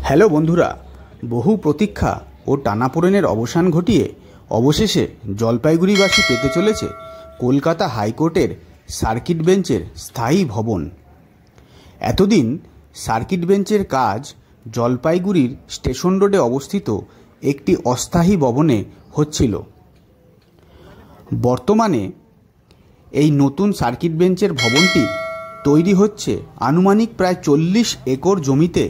Hello বন্ধুরা, বহু প্রতীক্ষা ও টানাপোড়েনের অবসান ঘটিয়ে অবশেষে জলপাইগুড়িবাসী পেতে চলেছে কলকাতা হাইকোর্টের সার্কিট বেঞ্চের স্থায়ী ভবন। এতদিন সার্কিট বেঞ্চের কাজ জলপাইগুড়ির স্টেশন রোডে অবস্থিত একটি অস্থায়ী ভবনে হচ্ছিল। বর্তমানে এই নতুন সার্কিট বেঞ্চের ভবনটি তৈরি হচ্ছে আনুমানিক প্রায় 40 একর জমিতে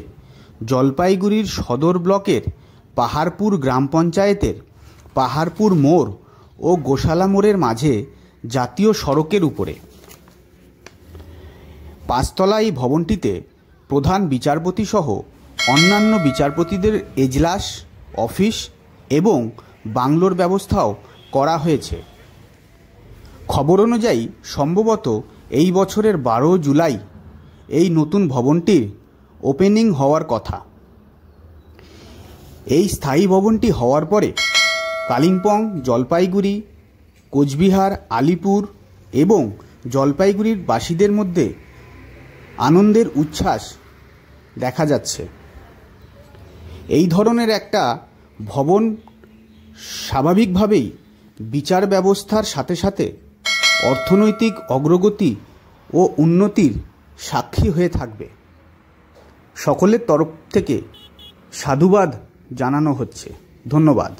জলপাইগুড়ির সদর ব্লকের পাহাড়পুর গ্রাম পঞ্চায়েতের পাহাড়পুর মোড় ও গোশালা মোড়ের মাঝে জাতীয় সড়কের উপরে। 5 তলা এই ভবনটিতে প্রধান বিচারপতি সহ অন্যান্য বিচারপতিদের এজলাস, অফিস এবং বাংলোর ব্যবস্থাও করা হয়েছে। খবর অনুযায়ী সম্ভবত এই বছরের 12 জুলাই এই নতুন ভবনটির ওপেনিং হওয়ার কথা। এই স্থায়ী ভবনটি হওয়ার পরে কালিম্পং, জলপাইগুড়ি, কোচবিহার, আলিপুর এবং জলপাইগুড়ির বাসীদের মধ্যে আনন্দের উচ্ছ্বাস দেখা যাচ্ছে। এই ধরনের একটা ভবন স্বাভাবিকভাবেই বিচার ব্যবস্থার সাথে সাথে অর্থনৈতিক অগ্রগতি ও উন্নতির সাক্ষী হয়ে থাকবে। সকলের তরফ থেকে সাধুবাদ জানানো হচ্ছে। ধন্যবাদ।